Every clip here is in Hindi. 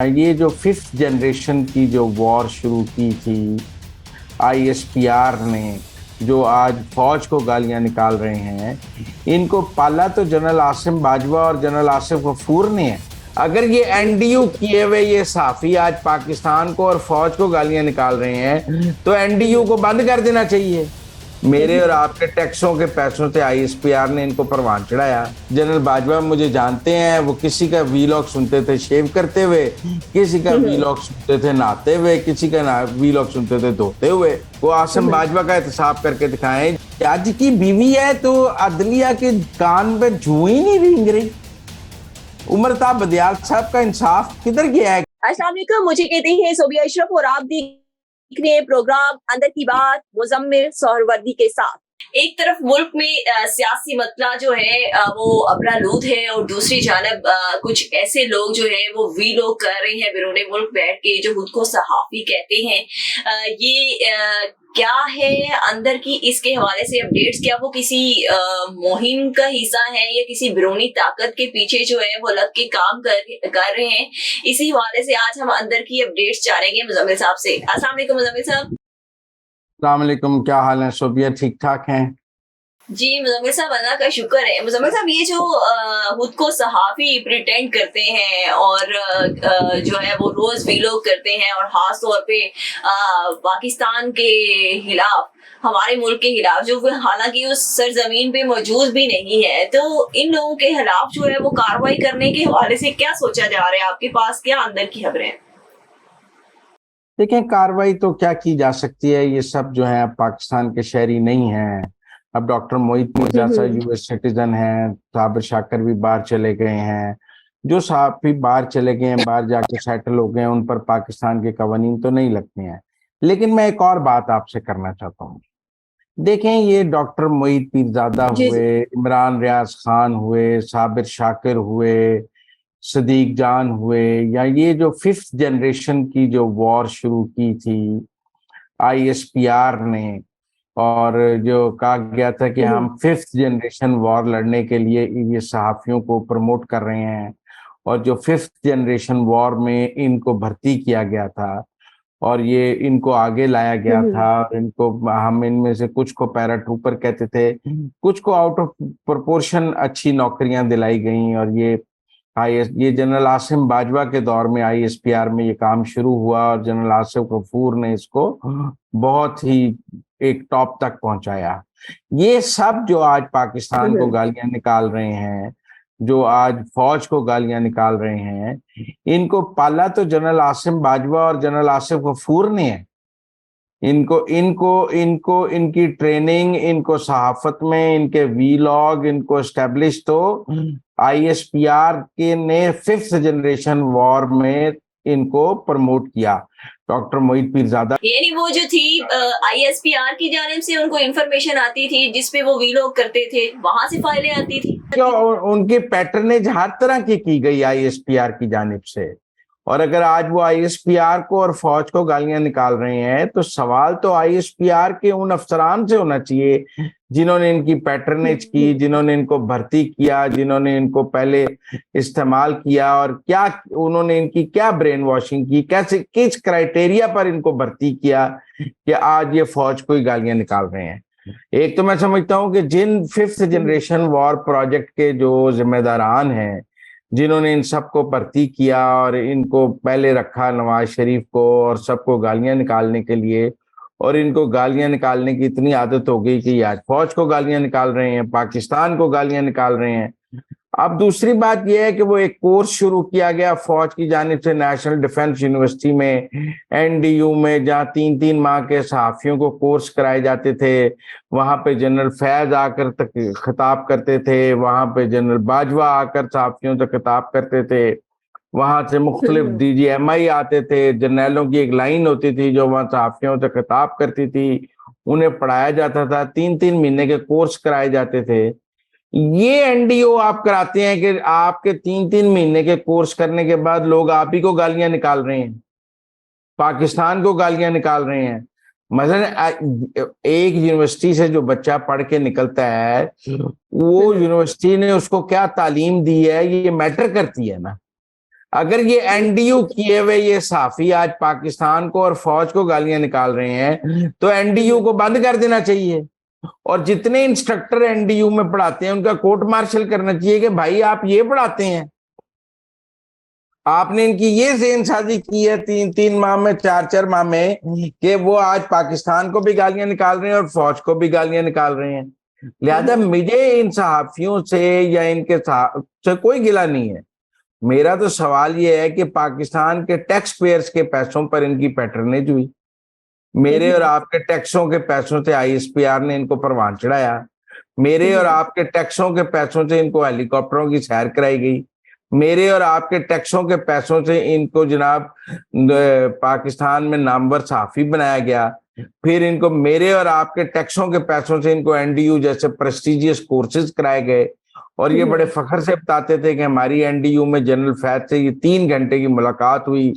ये जो फिफ्थ जनरेशन की जो वॉर शुरू की थी आईएसपीआर ने, जो आज फौज को गालियां निकाल रहे हैं, इनको पाला तो जनरल आसिम बाजवा और जनरल आसिफ गफूर ने है। अगर ये एनडीयू किए हुए ये साफी आज पाकिस्तान को और फौज को गालियां निकाल रहे हैं तो एनडीयू को बंद कर देना चाहिए। मेरे और आपके टैक्सों के पैसों से आईएसपीआर ने इनको परवान चढ़ाया। जनरल बाजवा मुझे जानते हैं, वो किसी का वीलॉग सुनते थे शेव करते हुए, किसी का वीलॉग सुनते थे नहाते हुए, किसी का वीलॉग सुनते थे धोते हुए। वो आसिम बाजवा का एहतसाब करके दिखाएं। जज की बीवी है तो अदलिया के कान पे जू ही नहीं रेंग रही। उमरताब बदियाल साहब का इंसाफ किधर गया है? अस्सलाम वालेकुम, मुझे कहते हैं सोबिया अशरफ और आप देख रहे हैं प्रोग्राम अंदर की बात मुजम्मिल सोहरवर्दी के साथ। एक तरफ मुल्क में सियासी मतला जो है वो अबरालूद है और दूसरी जानब कुछ ऐसे लोग जो है वो वी लोग कर रहे हैं बिरूने मुल्क बैठ के, जो खुद को सहाफी कहते हैं। ये क्या है अंदर की, इसके हवाले से अपडेट्स, क्या वो किसी मुहिम का हिस्सा है या किसी बिरूनी ताकत के पीछे जो है वो लग के काम कर रहे हैं, इसी हवाले से आज हम अंदर की अपडेट्स जानेंगे मुजम्मिल साहब से। अस्सलाम वालेकुम मुजम्मिल साहब। अस्सलाम वालेकुम, क्या हाल है सोबिया? ठीक ठाक हैं जी मुजम्मिल साहब, अल्लाह का शुक्र है। मुजम्मिल साहब, ये जो खुद को सहाफी प्रिटेंड करते हैं और जो है वो रोज वीलॉग करते हैं और खास तौर पे पाकिस्तान के खिलाफ, हमारे मुल्क के खिलाफ, जो हालांकि उस सरजमीन पे मौजूद भी नहीं है, तो इन लोगों के खिलाफ जो है वो कार्रवाई करने के हवाले से क्या सोचा जा रहा है? आपके पास क्या अंदर की खबरें हैं? देखें, कार्रवाई तो क्या की जा सकती है, ये सब जो है पाकिस्तान के शहरी नहीं हैं। अब डॉक्टर मोहित मिर्जा साहब यूएस सिटीजन हैं, साबिर शाकर भी बाहर चले गए हैं। जो साहब भी बाहर चले गए हैं, बाहर जाके सेटल हो गए हैं, उन पर पाकिस्तान के कवानीन तो नहीं लगते हैं। लेकिन मैं एक और बात आपसे करना चाहता हूँ। देखें, ये डॉक्टर मोहित पीरजादा हुए, इमरान रियाज खान हुए, साबिर शाकिर हुए, सदीक जान हुए, या ये जो फिफ्थ जनरेशन की जो वॉर शुरू की थी आईएसपीआर ने, और जो कहा गया था कि हम फिफ्थ जनरेशन वॉर लड़ने के लिए ये सहाफियों को प्रमोट कर रहे हैं, और जो फिफ्थ जनरेशन वॉर में इनको भर्ती किया गया था और ये इनको आगे लाया गया था, और इनको, हम इनमें से कुछ को पैराट्रूपर कहते थे, कुछ को आउट ऑफ प्रोपोर्शन अच्छी नौकरियां दिलाई गई। और ये जनरल आसिम बाजवा के दौर में आईएसपीआर में ये काम शुरू हुआ और जनरल आसिफ गफूर ने इसको बहुत ही एक टॉप तक पहुंचाया। ये सब जो आज पाकिस्तान को गालियां निकाल रहे हैं, जो आज फौज को गालियां निकाल रहे हैं, इनको पाला तो जनरल आसिम बाजवा और जनरल आसिफ गफूर ने है। इनको इनको इनको इनकी ट्रेनिंग, इनको सहाफत में, इनके वीलॉग, इनको एस्टेब्लिश तो आईएसपीआर के ने फिफ्थ जनरेशन वॉर में इनको प्रमोट किया। डॉक्टर मोहित पीरजादा, यानी वो जो थी आईएसपीआर की जानिब से उनको इंफॉर्मेशन आती थी जिसपे वो वीलॉग करते थे, वहां से फाइलें आती थी। उनकी पैटर्नेज हर तरह की गई आईएसपीआर की जानिब से। और अगर आज वो आईएसपीआर को और फौज को गालियां निकाल रहे हैं तो सवाल तो आईएसपीआर के उन अफसरान से होना चाहिए जिन्होंने इनकी पैटर्नेज की, जिन्होंने इनको भर्ती किया, जिन्होंने इनको पहले इस्तेमाल किया, और क्या उन्होंने इनकी क्या ब्रेन वॉशिंग की, कैसे किस क्राइटेरिया पर इनको भर्ती किया कि आज ये फौज को ही गालियां निकाल रहे हैं। एक तो मैं समझता हूं कि जिन फिफ्थ जनरेशन वॉर प्रोजेक्ट के जो जिम्मेदारान हैं, जिन्होंने इन सबको भर्ती किया और इनको पहले रखा नवाज शरीफ को और सबको गालियां निकालने के लिए, और इनको गालियां निकालने की इतनी आदत हो गई कि आज फौज को गालियां निकाल रहे हैं, पाकिस्तान को गालियां निकाल रहे हैं। अब दूसरी बात यह है कि वो एक कोर्स शुरू किया गया फौज की जानिब से नेशनल डिफेंस यूनिवर्सिटी में, एनडीयू में, जहाँ 3-3 माह के सहाफियों को कोर्स कराए जाते थे। वहां पे जनरल फैज आकर तक खिताब करते थे, वहां पे जनरल बाजवा आकर सहाफियों से खिताब करते थे, वहां से मुख्तलिफ डीजीएमआई आते थे, जर्नैलों की एक लाइन होती थी जो वहां सहाफियों से खिताब करती थी, उन्हें पढ़ाया जाता था, 3-3 महीने के कोर्स कराए जाते थे। ये एनडीओ आप कराते हैं कि आपके 3-3 महीने के कोर्स करने के बाद लोग आप ही को गालियां निकाल रहे हैं, पाकिस्तान को गालियां निकाल रहे हैं। मसलन एक यूनिवर्सिटी से जो बच्चा पढ़ के निकलता है, वो यूनिवर्सिटी ने उसको क्या तालीम दी है, ये मैटर करती है ना। अगर ये एनडीयू किए हुए ये साफी आज पाकिस्तान को और फौज को गालियां निकाल रहे हैं तो एनडीयू को बंद कर देना चाहिए, और जितने इंस्ट्रक्टर एनडीयू में पढ़ाते हैं उनका कोर्ट मार्शल करना चाहिए कि भाई आप ये पढ़ाते हैं, आपने इनकी ये जेनसाजी की है 3-3 माह में, 4-4 माह में, कि वो आज पाकिस्तान को भी गालियां निकाल रहे हैं और फौज को भी गालियां निकाल रहे हैं। लिहाजा मुझे इन सहाफियों से या इनके से कोई गिला नहीं है। मेरा तो सवाल ये है कि पाकिस्तान के टैक्स पेयर्स के पैसों पर इनकी पैटर्नेज हुई, मेरे और आपके टैक्सों के पैसों से आईएसपीआर ने इनको परवान चढ़ाया, मेरे और आपके टैक्सों के पैसों से इनको हेलीकॉप्टरों की सैर कराई गई, मेरे और आपके टैक्सों के पैसों से इनको जनाब पाकिस्तान में नामवर सहाफी बनाया गया, फिर इनको मेरे और आपके टैक्सों के पैसों से इनको एनडीयू जैसे प्रेस्टिजियस कोर्सेज कराए गए, और ये बड़े फख्र से बताते थे कि हमारी एनडीयू में जनरल फैज से ये 3 घंटे की मुलाकात हुई,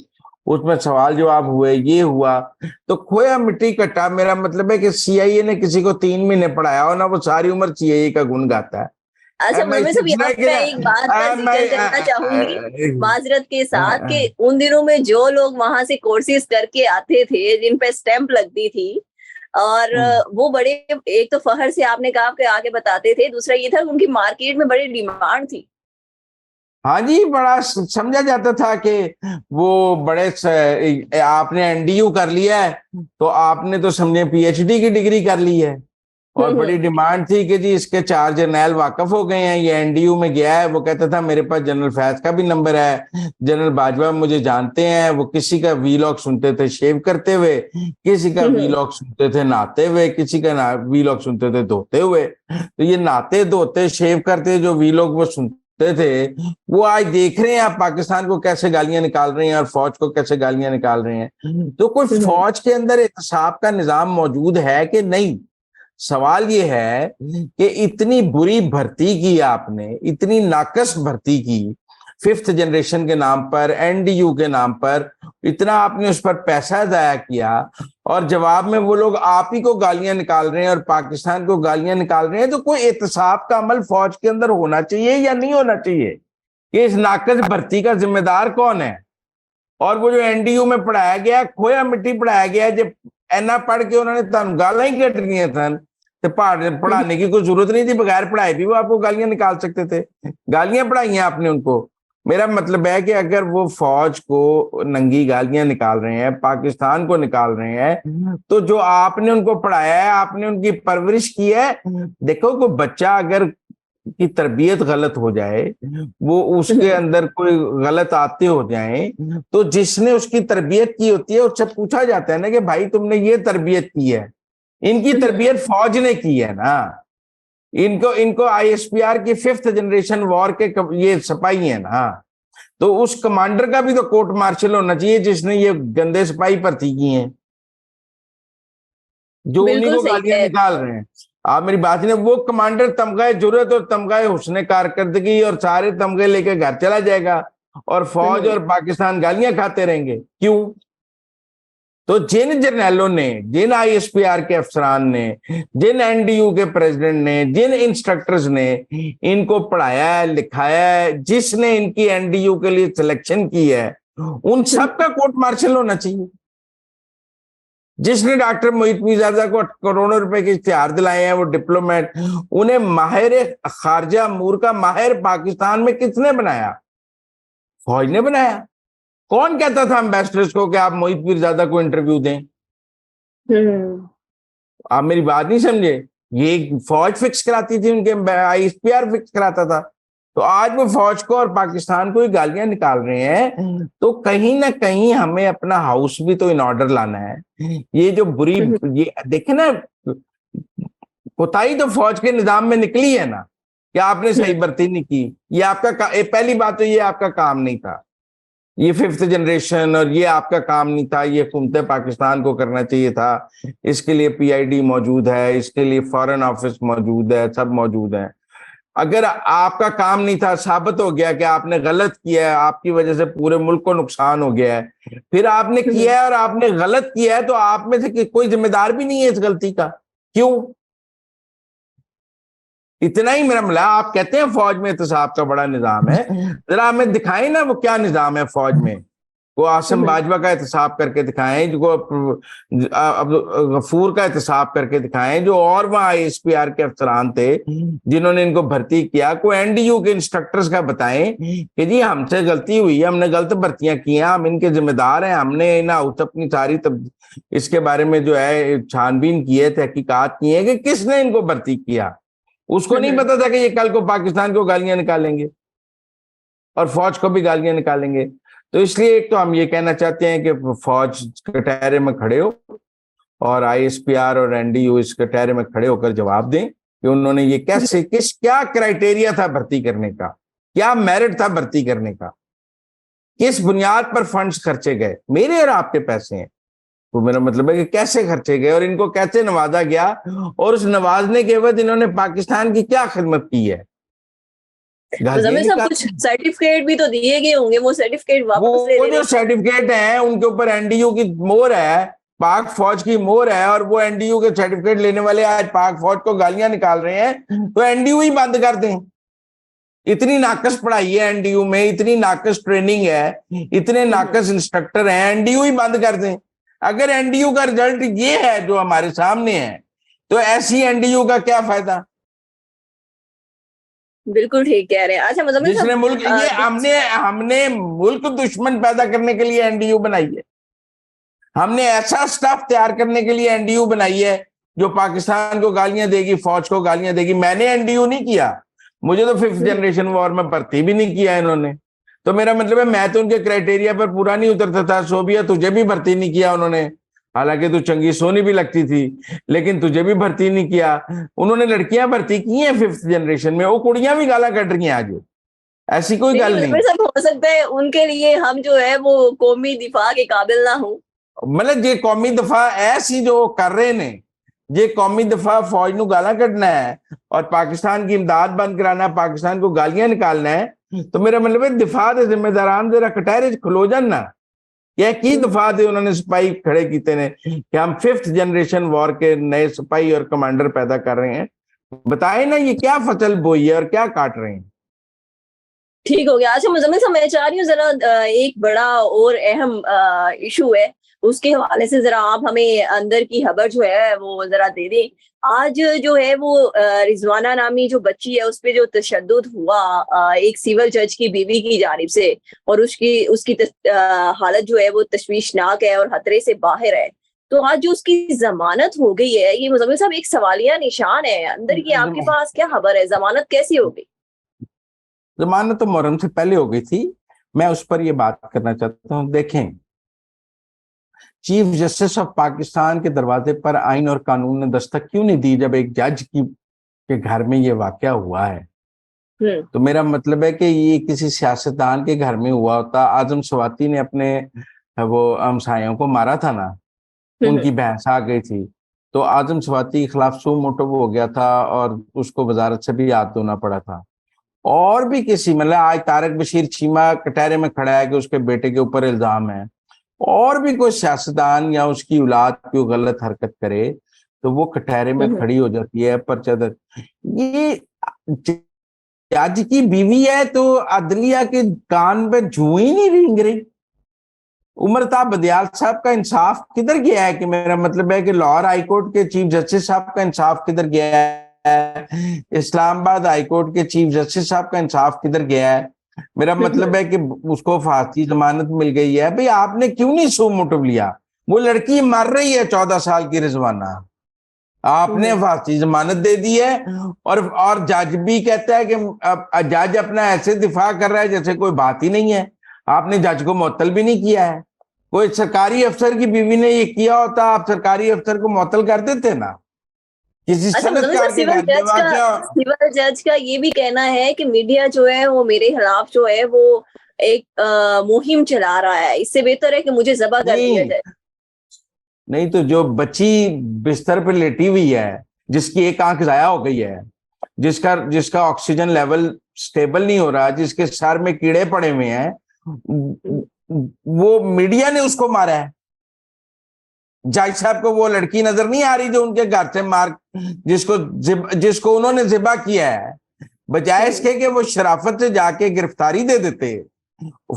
उसमें सवाल जवाब हुए, ये हुआ। तो खोया मिट्टी कट्टा, मेरा मतलब है कि सीआईए ने किसी को 3 महीने पढ़ाया हो ना, वो सारी उम्र सीआईए का गुण गाता है। अच्छा मोमिन साहब, यहाँ पे मैं एक बात का जिक्र करना चाहूंगी माजरत के साथ कि उन दिनों में जो लोग वहां से कोर्सेज करके आते थे जिन पे स्टैंप लगती थी, और वो बड़े, एक तो फखर से आपने कहा कि आगे बताते थे, दूसरा ये था उनकी मार्केट में बड़ी डिमांड थी। हाँ जी, बड़ा समझा जाता था कि वो बड़े आपने एनडीयू कर लिया है तो आपने तो समझे पीएचडी की डिग्री कर ली है, और बड़ी डिमांड थी कि जी इसके 4 जर्नैल वाकफ हो गए हैं, ये एनडीयू में गया है। वो कहता था मेरे पास जनरल फैज का भी नंबर है, जनरल बाजवा मुझे जानते हैं। वो किसी का वीलॉग सुनते थे शेव करते हुए, किसी का वीलॉग सुनते थे नहाते हुए, किसी का वीलॉग सुनते थे धोते हुए। तो ये नहाते धोते शेव करते जो वीलॉग वो सुनते थे, वो आज देख रहे हैं आप पाकिस्तान को कैसे गालियां निकाल रहे हैं और फौज को कैसे गालियां निकाल रहे हैं। तो कोई फौज के अंदर एहतसाब का निजाम मौजूद है कि नहीं? सवाल ये है कि इतनी बुरी भर्ती की आपने, इतनी नाकस भर्ती की 5th जनरेशन के नाम पर, एनडीयू के नाम पर, इतना आपने उस पर पैसा जाया किया, और जवाब में वो लोग आप ही को गालियां निकाल रहे हैं और पाकिस्तान को गालियां निकाल रहे हैं। तो कोई एहतसाब का अमल फौज के अंदर होना चाहिए या नहीं होना चाहिए कि इस नाकस भर्ती का जिम्मेदार कौन है? और वो जो एनडीयू में पढ़ाया गया, खोया मिट्टी पढ़ाया गया, जब एना पढ़ के उन्होंने तन गाला ही कट रही थन, तो पढ़ाने की कोई जरूरत नहीं थी, बगैर पढ़ाए भी वो आपको गालियां निकाल सकते थे। गालियां पढ़ाई हैं आपने उनको। मेरा मतलब है कि अगर वो फौज को नंगी गालियां निकाल रहे हैं, पाकिस्तान को निकाल रहे हैं, तो जो आपने उनको पढ़ाया है, आपने उनकी परवरिश की है। देखो, कोई बच्चा अगर की तरबियत गलत हो जाए, वो उसके अंदर कोई गलत आते हो जाए, तो जिसने उसकी तरबियत की होती है उससे पूछा जाता है ना कि भाई तुमने ये तरबियत की है। इनकी तरबियत फौज ने की है ना, इनको आईएसपीआर की 5th जनरेशन वॉर के ये सिपाही है ना, तो उस कमांडर का भी तो कोर्ट मार्शल होना चाहिए जिसने ये गंदे सिपाही भर्ती किए हैं, जो उन्हीं को गालियां निकाल रहे हैं। आप मेरी बात नहीं, वो कमांडर तमगाए जुर्रत और तमगाए हुस्न कारकर्दगी और सारे तमगे लेके घर चला जाएगा, और फौज और पाकिस्तान गालियां खाते रहेंगे। क्यों? तो जिन जर्नैलों ने, जिन आईएसपीआर के अफसरान ने, जिन एनडीयू के प्रेसिडेंट ने, जिन इंस्ट्रक्टर्स ने इनको पढ़ाया है, लिखाया है, जिसने इनकी एनडीयू के लिए सिलेक्शन की है, उन सब का कोर्ट मार्शल होना चाहिए। जिसने डॉक्टर मोहित मीरजादा को करोड़ों रुपए के इश्तिहार दिलाए हैं, वो डिप्लोमेट, उन्हें माहिर खारजा अमूर का माहिर पाकिस्तान में किसने बनाया? फौज ने बनाया। कौन कहता था एम्बेसडर्स को कि आप मोहित मीरजादा को इंटरव्यू दें? आप मेरी बात नहीं समझे। ये फौज फिक्स कराती थी, उनके आईएसपीआर फिक्स कराता था। तो आज वो फौज को और पाकिस्तान को ही गालियां निकाल रहे हैं, तो कहीं ना कहीं हमें अपना हाउस भी तो इन ऑर्डर लाना है। ये जो बुरी, ये देखे ना, कोताही तो फौज के निजाम में निकली है ना कि आपने सही भर्ती नहीं की। ये आपका पहली बात तो ये आपका काम नहीं था, ये 5th जनरेशन, और ये आपका काम नहीं था, ये हुकूमत पाकिस्तान को करना चाहिए था। इसके लिए पीआईडी मौजूद है, इसके लिए फॉरेन ऑफिस मौजूद है, सब मौजूद है। अगर आपका काम नहीं था, साबित हो गया कि आपने गलत किया है, आपकी वजह से पूरे मुल्क को नुकसान हो गया है, फिर आपने किया है और आपने गलत किया है, तो आप में से कोई जिम्मेदार भी नहीं है इस गलती का। क्यों? इतना ही मेरा मतलब, आप कहते हैं फौज में एहतसाब का बड़ा निजाम है, जरा हमें दिखाएं ना वो क्या निजाम है फौज में। वो आसिम बाजवा का एहतसाब करके दिखाएं, जो गफूर का एहतसाब करके दिखाएं, जो और वहां ISPR के अफसरान थे जिन्होंने इनको भर्ती किया। कोई NDU के इंस्ट्रक्टर्स का बताएं कि जी हमसे गलती हुई है, हमने गलत भर्तियां की हैं, हम इनके जिम्मेदार हैं, हमने ना अपनी सारी इसके बारे में जो है छानबीन की है, तहकीकात की है कि किसने इनको भर्ती किया। उसको नहीं पता था कि ये कल को पाकिस्तान को गालियां निकालेंगे और फौज को भी गालियां निकालेंगे। तो इसलिए एक तो हम ये कहना चाहते हैं कि फौज कटहरे में खड़े हो और ISPR और NDU इस कटहरे में खड़े होकर जवाब दें कि उन्होंने ये कैसे, क्या क्राइटेरिया था भर्ती करने का, क्या मेरिट था भर्ती करने का, किस बुनियाद पर फंड्स खर्चे गए, मेरे और आपके पैसे हैं। तो मेरा मतलब है कि कैसे खर्चे गए और इनको कैसे नवाजा गया, और उस नवाजने के बाद इन्होंने पाकिस्तान की क्या खिदमत की है। सब कुछ सर्टिफिकेट भी तो दिए गए होंगे, वो सर्टिफिकेट वापस ले वो जो सर्टिफिकेट है उनके ऊपर NDU की मोहर है, पाक फौज की मोहर है, और वो NDU के सर्टिफिकेट लेने वाले आज पाक फौज को गालियां निकाल रहे हैं, तो NDU ही बंद कर दें। इतनी नाकस पढ़ाई है NDU में, इतनी नाकस ट्रेनिंग है, इतने नाकस इंस्ट्रक्टर हैं, NDU ही बंद कर दें। अगर NDU का रिजल्ट ये है जो हमारे सामने है, तो ऐसी NDU का क्या फायदा। बिल्कुल ठीक कह रहे हैं। अच्छा मुजम्मिल जिसने मुल्क ये हमने मुल्क दुश्मन पैदा करने के लिए NDU बनाई है, हमने ऐसा स्टाफ तैयार करने के लिए NDU बनाई है जो पाकिस्तान को गालियां देगी, फौज को गालियां देगी। मैंने NDU नहीं किया, मुझे तो 5th जनरेशन वॉर में भर्ती भी नहीं किया इन्होंने, तो मेरा मतलब है मैं तो उनके क्राइटेरिया पर पूरा नहीं उतरता था। सोबिया तुझे भी भर्ती नहीं किया उन्होंने, हालांकि तू चंगी सोनी भी लगती थी, लेकिन तुझे भी भर्ती नहीं किया। उन्होंने लड़कियां भर्ती की हैं 5th जनरेशन में, वो कुड़ियां भी गाला कट रही हैं आज, ऐसी कोई गल नहीं। सब हो सकता है उनके लिए हम जो है वो कौमी दिफा के काबिल ना हो। मतलब ये कौमी दफा ऐसी जो कर रहे ने, ये कौमी दफा फौज ਨੂੰ गाला कटना है और पाकिस्तान की इमदाद बंद कराना है, पाकिस्तान को गालियां निकालना है, तो मेरा मतलब है दिफा दे जिम्मेदारान जरा कटहरे खलो जान ना। यह की दफा दे उन्होंने सिपाही खड़े किए ने कि हम 5th जनरेशन वॉर के नए सिपाही और कमांडर पैदा कर रहे हैं। बताए ना ये क्या फसल बोई है और क्या काट रहे हैं। ठीक हो गया। अच्छा मुजम्मिल साहब, मैं चाह रही हूँ जरा एक बड़ा और अहम इशू है, उसके हवाले से जरा आप हमें अंदर की खबर जो है वो जरा दे दें। आज जो है वो रिजवाना नामी जो बच्ची है उस पे जो तशद्दुद हुआ एक सिविल जज की बीवी की जानिब से, और उसकी हालत जो है वो तशवीशनाक है और खतरे से बाहर है। तो आज जो उसकी जमानत हो गई है, ये मुजम्मिल साहब एक सवालिया निशान है अंदर की। आपके पास क्या खबर है, जमानत कैसी हो गई? जमानत तो मुहर्रम से पहले हो गई थी। मैं उस पर यह बात करना चाहता हूं। देखें, चीफ जस्टिस ऑफ पाकिस्तान के दरवाजे पर आइन और कानून ने दस्तक क्यों नहीं दी जब एक जज के घर में ये वाकया हुआ है। तो मेरा मतलब है कि ये किसी सियासतदान के घर में हुआ होता। आजम स्वाति ने अपने वो हमसायों को मारा था ना, उनकी बहस आ गई थी, तो आजम स्वाति के खिलाफ सू मोटो हो गया था और उसको वजारत से भी हाथ धोना पड़ा था। और भी किसी, मतलब आज तारक बशीर चीमा कटहरे में खड़ा है कि उसके बेटे के ऊपर इल्जाम है, और भी कोई सियासतदान या उसकी औलाद कोई गलत हरकत करे तो वो कटहरे में खड़ी हो जाती है पर्चा दर्ज। ये जज की बीवी है तो अदलिया के कान पे जू ही नहीं रेंग रही। उमरता बदियाल साहब का इंसाफ किधर गया है, कि मेरा मतलब है कि लाहौर हाईकोर्ट के चीफ जस्टिस साहब का इंसाफ किधर गया है, इस्लामाबाद हाईकोर्ट के चीफ जस्टिस साहब का इंसाफ किधर गया है। मेरा मतलब है कि उसको फांसी जमानत मिल गई है, भाई आपने क्यों नहीं सू मोटिव लिया। वो लड़की मर रही है 14 साल की रिजवाना, आपने फांसी जमानत दे दी है, और जज भी कहता है कि जज अपना ऐसे दिफा कर रहा है जैसे कोई बात ही नहीं है। आपने जज को मुअत्तल भी नहीं किया है। कोई सरकारी अफसर की बीवी ने ये किया होता, आप सरकारी अफसर को मुअत्तल कर देते ना। किसी सिविल जज का ये भी कहना है कि मीडिया जो है वो मेरे खिलाफ जो है वो एक मुहिम चला रहा है, इससे बेहतर है कि मुझे ज़ब्ह कर दिया जाए। नहीं तो जो बच्ची बिस्तर पर लेटी हुई है, जिसकी एक आंख जाया हो गई है, जिसका ऑक्सीजन लेवल स्टेबल नहीं हो रहा, जिसके सर में कीड़े पड़े हुए हैं, वो मीडिया ने उसको मारा है। जज साहब को वो लड़की नजर नहीं आ रही जो उनके घर से मार जिसको उन्होंने जिबा किया है, बजाय इसके कि वो शराफत से जाके गिरफ्तारी दे देते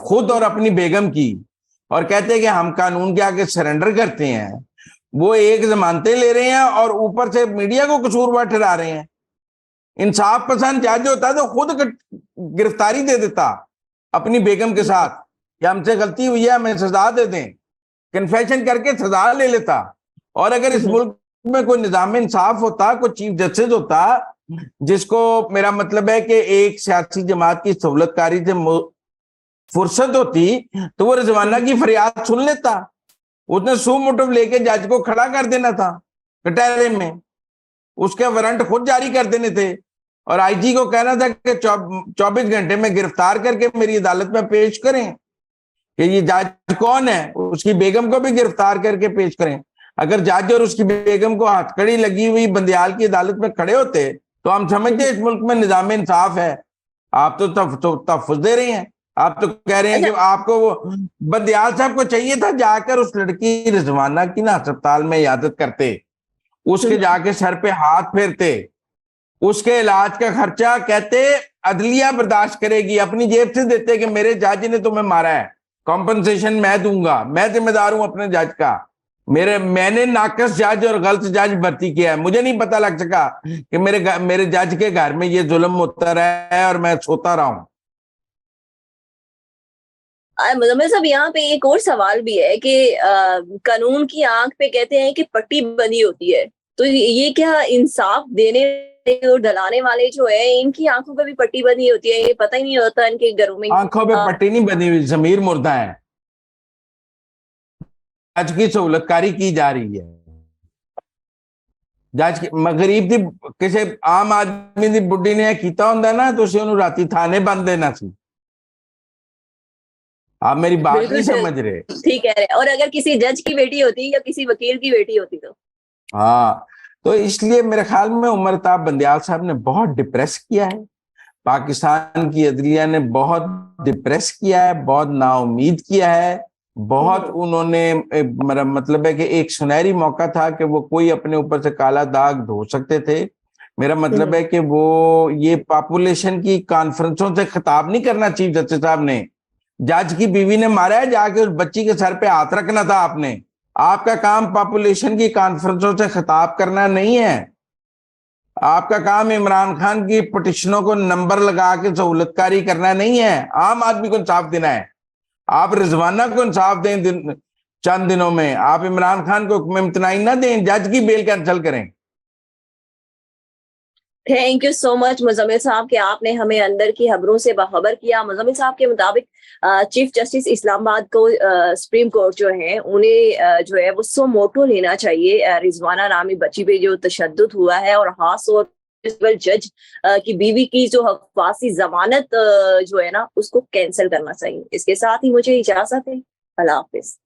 खुद और अपनी बेगम की, और कहते कि हम कानून के आगे सरेंडर करते हैं, वो एक जमानतें ले रहे हैं और ऊपर से मीडिया को कसूरवार ठहरा रहे हैं। इंसाफ पसंद जज होता तो खुद गिरफ्तारी दे देता अपनी बेगम के साथ कि हमसे गलती हुई है, हमें सजा दे दें, कन्फेशन करके सजा ले लेता। और अगर इस मुल्क में कोई निजाम इंसाफ होता, कोई चीफ जस्टिस होता जिसको, मेरा मतलब है कि एक सियासी जमात की सहूलतकारी से फुर्सत होती, तो वो रिजवाना की फरियाद सुन लेता। उसने सू मोटिव लेके जज को खड़ा कर देना था कटहरे में, उसके वारंट खुद जारी कर देने थे और आईजी को कहना था कि 24 घंटे में गिरफ्तार करके मेरी अदालत में पेश करें कि ये जज कौन है, उसकी बेगम को भी गिरफ्तार करके पेश करें। अगर जज और उसकी बेगम को हथकड़ी लगी हुई बंदियाल की अदालत में खड़े होते तो हम समझते इस मुल्क में निजाम इंसाफ है। आप तो तहफ्फुज़ दे रहे हैं, आप तो कह रहे हैं कि आपको वो बंदियाल साहब को चाहिए था जाकर उस लड़की रिजवाना की ना अस्पताल में इयादत करते, उसके जाके सर पे हाथ फेरते, उसके इलाज का खर्चा कहते अदलिया बर्दाश्त करेगी, अपनी जेब से देते कि मेरे जज ने तुम्हें मारा है, कॉम्पनसेशन मैं दूंगा, मैं जिम्मेदार हूं अपने जज का, मैंने नाकस जज और गलत जज भर्ती किया है, मुझे नहीं पता लग सका कि मेरे जज के घर में ये जुल्म होता रहा है और मैं सोता रहा हूं। मुजम्मिल साहब, यहाँ पे एक और सवाल भी है कि कानून की आंख पे कहते हैं कि पट्टी बंधी होती है, तो ये क्या इंसाफ देने और दलाने वाले जो है इनकी आंखों पे भी पट्टी बंधी होती है? ये पता ही नहीं होता इनके घरों में आंखों पे पट्टी नहीं बंधी हुई, जमीर मुर्दा है, जज की सहूलतकारी की जा रही है। जज गरीब दी किसी आम आदमी दी बुढ़ी ने कीता हुंदा ना तो उसे उन्होंने राती थाने बंद देना सी। आप मेरी बात नहीं समझ रहे। ठीक कह रहे। और अगर किसी जज की बेटी होती या किसी वकील की बेटी होती तो? हाँ, तो इसलिए मेरे ख्याल में उमर ताब बंदियाल साहब ने बहुत डिप्रेस किया है, पाकिस्तान की अदलिया ने बहुत डिप्रेस किया है, बहुत नाउमीद किया है, बहुत उन्होंने, मेरा मतलब है कि एक सुनहरी मौका था कि वो कोई अपने ऊपर से काला दाग धो सकते थे। मेरा मतलब है कि वो ये पॉपुलेशन की कॉन्फ्रेंसों से खिताब नहीं करना चीफ जस्टिस साहब ने, जज की बीवी ने मारा है, जाके उस बच्ची के सर पे हाथ रखना था आपने। आपका काम पॉपुलेशन की कॉन्फ्रेंसों से खिताब करना नहीं है, आपका काम इमरान खान की पिटिशनों को नंबर लगा के सहूलतकारी करना नहीं है, आम आदमी को इंसाफ देना है। आप रिजवाना को इंसाफ दें चंद दिनों में, आप इमरान खान को हुक्म इम्तनाई ना दें, जज की बेल कैंसिल करें। Thank you so much Muzammil साहब कि आपने हमें अंदर की खबरों से बाखबर किया। मुजम्मिल साहब के मुताबिक चीफ जस्टिस इस्लामाबाद को सुप्रीम कोर्ट जो है उन्हें जो है वो सो मोटो लेना चाहिए रिजवाना नामी बच्ची पे जो तशद्दुद हुआ है, और खास तौर जज की बीवी की जो हकवासी जमानत जो है ना उसको कैंसिल करना चाहिए। इसके साथ ही मुझे इजाजत है, अल्लाह हाफिज।